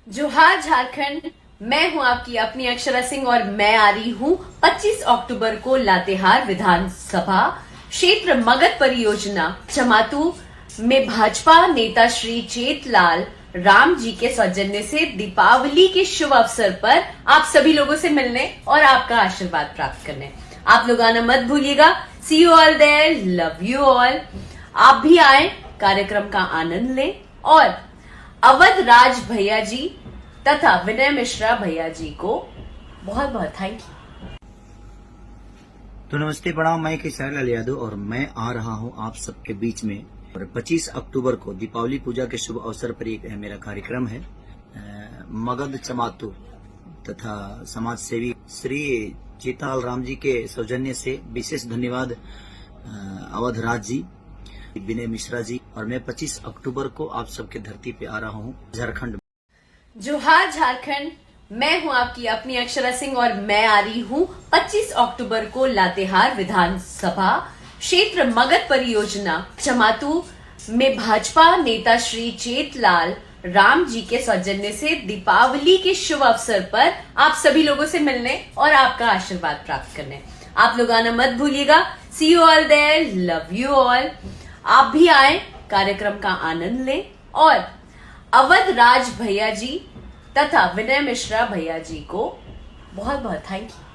जोहार झारखंड। मैं हूं आपकी अपनी अक्षरा सिंह और मैं आ रही हूं 25 अक्टूबर को लातेहार विधानसभा क्षेत्र मगध परियोजना चमातू में भाजपा नेता श्री चेतलाल राम जी के सौजन्य से दीपावली के शुभ अवसर पर आप सभी लोगों से मिलने और आपका आशीर्वाद प्राप्त करने। आप लोग आना मत भूलिएगा। See you all there, love you all. आप भी आए, कार्यक्रम का आनंद लें और अवध राज भैया जी तथा विनय मिश्रा भैया जी को बहुत बहुत थैंक यू। तो नमस्ते, प्रणाम। मैं किशोर लाल यादव और मैं आ रहा हूं आप सबके बीच में। और 25 अक्टूबर को दीपावली पूजा के शुभ अवसर पर एक मेरा कार्यक्रम है। मगध चमातू तथा समाज सेवी श्री चेतलाल राम जी के सौजन्य से विशेष धन्यवाद अवध राज जी, विनय मिश्रा जी। और मैं 25 अक्टूबर को आप सबके धरती पे आ रहा हूं झारखंड। जोहार झारखंड। मैं हूं आपकी अपनी अक्षरा सिंह और मैं आ रही हूं 25 अक्टूबर को लातेहार विधानसभा क्षेत्र मगध परियोजना चमातू में भाजपा नेता श्री चेतलाल राम जी के सौजन्य से दीपावली के शुभ अवसर पर आप सभी लोगों से मिलने और आपका आशीर्वाद प्राप्त करने। आप लोग आना मत भूलिएगा। See you all there, love you all. आप भी आए, कार्यक्रम का आनंद लें और अवध राज भैया जी तथा विनय मिश्रा भैया जी को बहुत बहुत थैंक यू।